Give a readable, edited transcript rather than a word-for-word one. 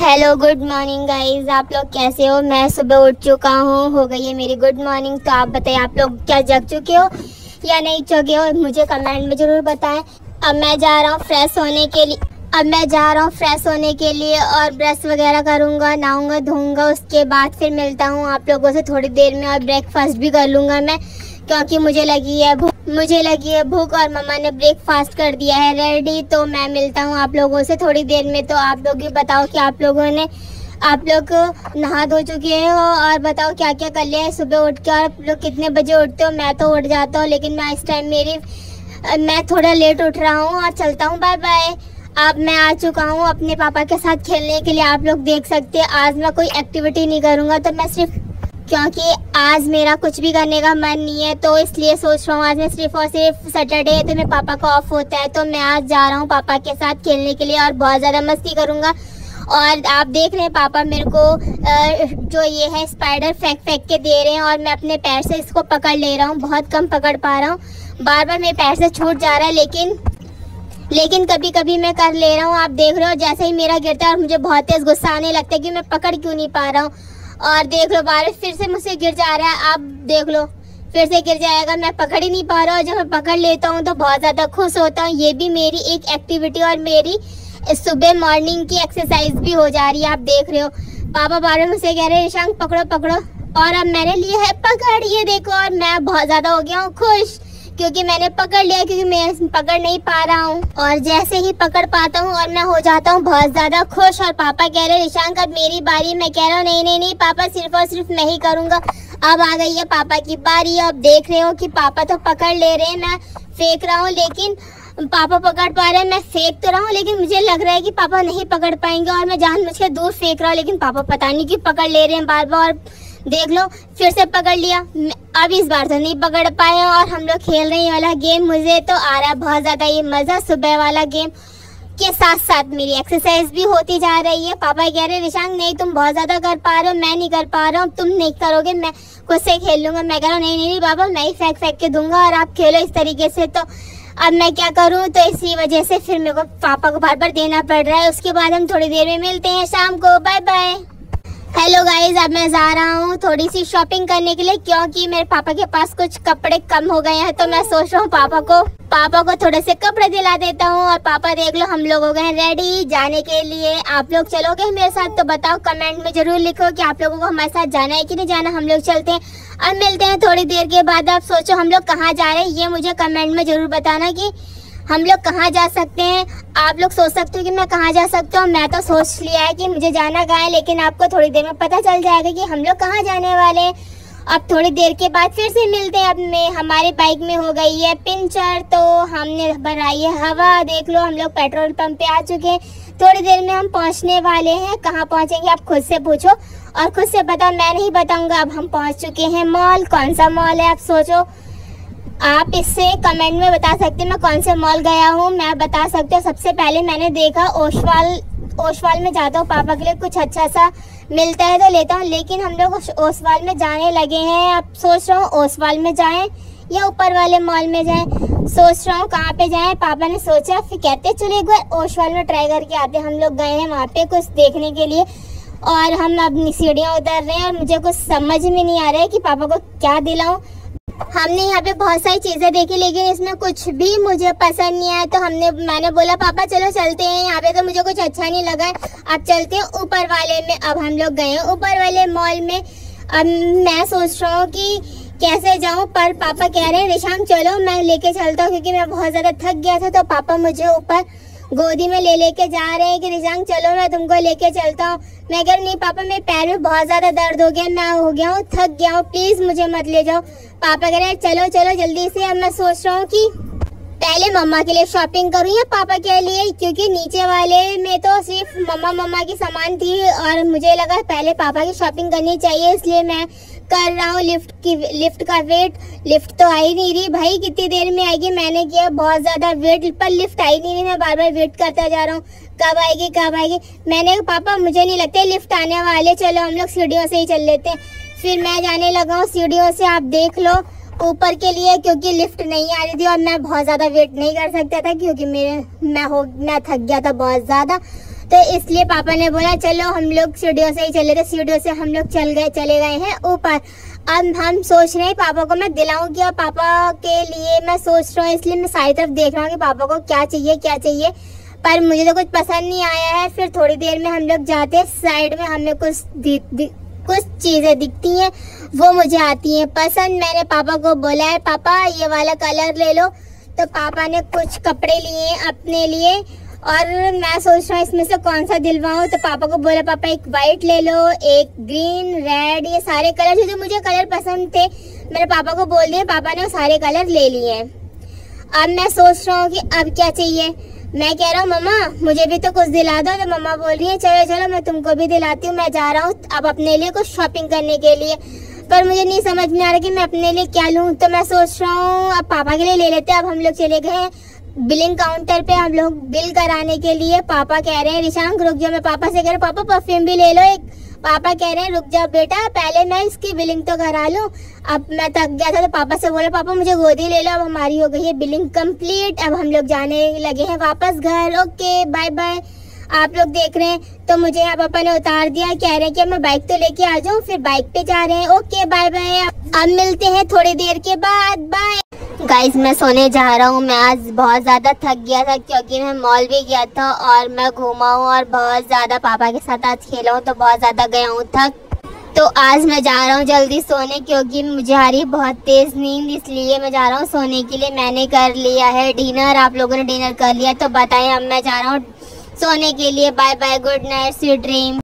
Hello good morning guys, आप लोग कैसे हो। मैं सुबह उठ चुका हूँ, हो गई है मेरी गुड मॉर्निंग। तो आप बताइए, आप लोग क्या जग चुके हो या नहीं जगे हो, मुझे कमेंट में ज़रूर बताएं। अब मैं जा रहा हूँ फ्रेश होने के लिए और ब्रश वगैरह करूँगा, नहाऊँगा धोऊँगा। उसके बाद फिर मिलता हूँ आप लोगों से थोड़ी देर में, और ब्रेकफास्ट भी कर लूँगा मैं, क्योंकि मुझे लगी है भूख और मम्मा ने ब्रेकफास्ट कर दिया है रेडी। तो मैं मिलता हूँ आप लोगों से थोड़ी देर में। तो आप लोग भी बताओ कि आप लोग नहा धो चुके हो और बताओ क्या क्या कर लिया है सुबह उठ के, और आप लोग कितने बजे उठते हो। मैं तो उठ जाता हूँ, लेकिन मैं इस टाइम मैं थोड़ा लेट उठ रहा हूँ और चलता हूँ। Bye bye. अब मैं आ चुका हूँ अपने पापा के साथ खेलने के लिए। आप लोग देख सकते हैं आज मैं कोई एक्टिविटी नहीं करूँगा, तो मैं क्योंकि आज मेरा कुछ भी करने का मन नहीं है, तो इसलिए सोच रहा हूँ आज मैं सिर्फ और सिर्फ सैटरडे है तो मेरे पापा का ऑफ होता है, तो मैं आज जा रहा हूँ पापा के साथ खेलने के लिए और बहुत ज़्यादा मस्ती करूँगा। और आप देख रहे हैं पापा मेरे को जो ये है स्पाइडर फेंक के दे रहे हैं, और मैं अपने पैर से इसको पकड़ ले रहा हूँ। बहुत कम पकड़ पा रहा हूँ, बार बार मेरे पैर से छूट जा रहा है, लेकिन कभी कभी मैं कर ले रहा हूँ। आप देख रहे हो जैसे ही मेरा गिरता है और मुझे बहुत तेज़ गुस्सा आने लगता है कि मैं पकड़ क्यों नहीं पा रहा हूँ। और देख लो बारिश फिर से मुझसे गिर जा रहा है, आप देख लो फिर से गिर जाएगा। मैं पकड़ ही नहीं पा रहा हूँ, जब मैं पकड़ लेता हूँ तो बहुत ज़्यादा खुश होता हूँ। ये भी मेरी एक एक्टिविटी और मेरी सुबह मॉर्निंग की एक्सरसाइज भी हो जा रही है। आप देख रहे हो पापा बार बार मुझसे कह रहे हैं ईशान पकड़ो पकड़ो, और अब मैंने लिया है पकड़, ये देखो। और मैं बहुत ज़्यादा हो गया हूँ खुश, क्योंकि मैंने पकड़ लिया, क्योंकि मैं पकड़ नहीं पा रहा हूँ। और जैसे ही पकड़ पाता हूँ और मैं हो जाता हूँ बहुत ज़्यादा खुश। और पापा कह रहे हैं ईशान कब मेरी बारी। मैं कह रहा हूँ नहीं पापा, सिर्फ और सिर्फ मैं ही करूँगा। अब आ गई है पापा की बारी। अब देख रहे हो कि पापा तो पकड़ ले रहे हैं, मैं फेंक रहा हूँ, लेकिन पापा पकड़ पा रहे हैं। मैं फेंक तो रहा हूँ, लेकिन मुझे लग रहा है कि पापा नहीं पकड़ पाएंगे, और मैं जानबूझ के दूर फेंक रहा हूँ, लेकिन पापा पता नहीं क्यों पकड़ ले रहे हैं बार बार। देख लो फिर से पकड़ लिया। अब इस बार तो नहीं पकड़ पाए, और हम लोग खेल रहे हैं वाला गेम। मुझे तो आ रहा है बहुत ज़्यादा ये मज़ा। सुबह वाला गेम के साथ साथ मेरी एक्सरसाइज भी होती जा रही है। पापा कह रहे हैं ऋषांक नहीं तुम बहुत ज़्यादा कर पा रहे हो, मैं नहीं कर पा रहा हूँ, तुम नहीं करोगे, मैं खुद से खेल लूँगा। मैं कह रहा हूँ नहीं पापा, मैं ही फेंक के दूंगा और आप खेलो इस तरीके से। तो अब मैं क्या करूँ, तो इसी वजह से फिर मेरे को पापा को बार बार देना पड़ रहा है। उसके बाद हम थोड़ी देर में मिलते हैं शाम को। Bye bye. हेलो गाइज, अब मैं जा रहा हूँ थोड़ी सी शॉपिंग करने के लिए, क्योंकि मेरे पापा के पास कुछ कपड़े कम हो गए हैं। तो मैं सोच रहा हूँ पापा को थोड़े से कपड़े दिला देता हूँ। और पापा देख लो हम लोग हो गए हैं रेडी जाने के लिए। आप लोग चलोगे मेरे साथ? तो बताओ कमेंट में जरूर लिखो कि आप लोगों को हमारे साथ जाना है कि नहीं जाना। हम लोग चलते हैं, अब मिलते हैं थोड़ी देर के बाद। आप सोचो हम लोग कहाँ जा रहे हैं, ये मुझे कमेंट में जरूर बताना कि हम लोग कहाँ जा सकते हैं। आप लोग सोच सकते हो कि मैं कहाँ जा सकता हूँ। मैं तो सोच लिया है कि मुझे जाना कहाँ है, लेकिन आपको थोड़ी देर में पता चल जाएगा कि हम लोग कहाँ जाने वाले हैं। अब थोड़ी देर के बाद फिर से मिलते हैं। अब हमारे बाइक में हो गई है पंचर, तो हमने भराई है हवा। देख लो हम लोग पेट्रोल पंप पे आ चुके हैं। थोड़ी देर में हम पहुँचने वाले हैं। कहाँ पहुँचेंगे आप खुद से पूछो और खुद से बताओ, मैं नहीं बताऊँगा। अब हम पहुँच चुके हैं मॉल। कौन सा मॉल है आप सोचो, आप इससे कमेंट में बता सकते हैं मैं कौन से मॉल गया हूँ। मैं बता सकती हूँ, सबसे पहले मैंने देखा ओसवाल में जाता हूँ, पापा के लिए कुछ अच्छा सा मिलता है तो लेता हूँ। लेकिन हम लोग ओसवाल में जाने लगे हैं। अब सोच रहा हूँ ओसवाल में जाएं या ऊपर वाले मॉल में जाएं। सोच रहा हूँ कहाँ पे जाएं। पापा ने सोचा, फिर कहते चलो एक बार ओसवाल में ट्राई करके आते। हम लोग गए हैं वहाँ पे कुछ देखने के लिए, और हम अब सीढ़ियाँ उतर रहे हैं, और मुझे कुछ समझ में नहीं आ रहा है कि पापा को क्या दिलाऊँ। हमने यहाँ पे बहुत सारी चीज़ें देखी, लेकिन इसमें कुछ भी मुझे पसंद नहीं आया। तो मैंने बोला पापा चलो चलते हैं, यहाँ पे तो मुझे कुछ अच्छा नहीं लगा, अब चलते हैं ऊपर वाले में। अब हम लोग गए ऊपर वाले मॉल में। अब मैं सोच रहा हूँ कि कैसे जाऊँ, पर पापा कह रहे हैं ऋषांक चलो मैं लेके चलता हूँ, क्योंकि मैं बहुत ज़्यादा थक गया था। तो पापा मुझे ऊपर गोदी में लेके जा रहे हैं कि ऋषांक चलो मैं तुमको लेके चलता हूँ। मैं कह रही नहीं पापा, मेरे पैर में बहुत ज़्यादा दर्द हो गया, मैं हो गया हूँ, थक गया हूँ, प्लीज़ मुझे मत ले जाओ। पापा कह रहे हैं चलो जल्दी से। अब मैं सोच रहा हूँ कि पहले मम्मा के लिए शॉपिंग करूँ या पापा के लिए, क्योंकि नीचे वाले में तो सिर्फ मम्मा की सामान थी, और मुझे लगा पहले पापा की शॉपिंग करनी चाहिए, इसलिए मैं कर रहा हूँ लिफ्ट का वेट। लिफ्ट तो आई नहीं रही भाई, कितनी देर में आएगी। मैंने किया बहुत ज़्यादा वेट, पर लिफ्ट आई नहीं रही। मैं बार बार वेट करता जा रहा हूँ कब आएगी। मैंने कहा पापा मुझे नहीं लगता लिफ्ट आने वाले, चलो हम लोग सीढ़ियों से ही चल लेते हैं। फिर मैं जाने लगा हूँ सीढ़ियों से, आप देख लो ऊपर के लिए, क्योंकि लिफ्ट नहीं आ रही थी और मैं बहुत ज़्यादा वेट नहीं कर सकता था, क्योंकि मैं थक गया था बहुत ज़्यादा। तो इसलिए पापा ने बोला चलो हम लोग सीढ़ियों से ही चले थे, सीढ़ियों से हम लोग चले गए हैं ऊपर। अब हम सोच रहे हैं पापा को मैं दिलाऊंगी, और पापा के लिए मैं सोच रहा हूँ, इसलिए मैं सारी तरफ देख रहा हूँ कि पापा को क्या चाहिए, पर मुझे तो कुछ पसंद नहीं आया है। फिर थोड़ी देर में हम लोग जाते हैं, साइड में हमें कुछ चीजें दिखती हैं, वो मुझे आती हैं पसंद। मैंने पापा को बोला है पापा ये वाला कलर ले लो, तो पापा ने कुछ कपड़े लिए अपने लिए, और मैं सोच रहा हूँ इसमें से कौन सा दिलवाऊं। तो पापा को बोला पापा एक वाइट ले लो, एक ग्रीन, रेड, ये सारे कलर जो मुझे कलर पसंद थे मैंने पापा को बोल दिया, पापा ने वो सारे कलर ले लिए। अब मैं सोच रहा हूँ कि अब क्या चाहिए। मैं कह रहा हूँ मम्मा मुझे भी तो कुछ दिला दो, तो मम्मा बोल रही है चलो चलो मैं तुमको भी दिलाती हूँ। मैं जा रहा हूँ अब अपने लिए कुछ शॉपिंग करने के लिए, पर मुझे नहीं समझ में आ रहा कि मैं अपने लिए क्या लूँ। तो मैं सोच रहा हूँ अब पापा के लिए ले लेते हैं। अब हम लोग चले गए बिलिंग काउंटर पे, हम लोग बिल कराने के लिए। पापा कह रहे हैं रिशांक रुक जाओ, मैं पापा से कह रहा हूँ पापा परफ्यूम भी ले लो एक। पापा कह रहे हैं रुक जाओ बेटा पहले मैं इसकी बिलिंग तो करा लूँ। अब मैं थक गया था तो पापा से बोला पापा मुझे गोदी ले लो। अब हमारी हो गई है बिलिंग कंप्लीट। अब हम लोग जाने लगे हैं वापस घर। Okay bye bye. आप लोग देख रहे हैं तो मुझे यहाँ पापा ने उतार दिया, कह रहे हैं कि मैं बाइक तो लेके आ जाऊँ, फिर बाइक पे जा रहे हैं। ओके बाय बाय, अब मिलते हैं थोड़ी देर के बाद, बाय। गाइस मैं सोने जा रहा हूँ। मैं आज बहुत ज़्यादा थक गया था क्योंकि मैं मॉल भी गया था और मैं घूमा हूँ और बहुत ज़्यादा पापा के साथ आज खेला हूँ, तो बहुत ज़्यादा गया हूँ थक। तो आज मैं जा रहा हूँ जल्दी सोने क्योंकि मुझे आ रही है बहुत तेज़ नींद, इसलिए मैं जा रहा हूँ सोने के लिए। मैंने कर लिया है डिनर, आप लोगों ने डिनर कर लिया तो बताएं। अब मैं जा रहा हूँ सोने के लिए। Bye bye, good night, sweet dream.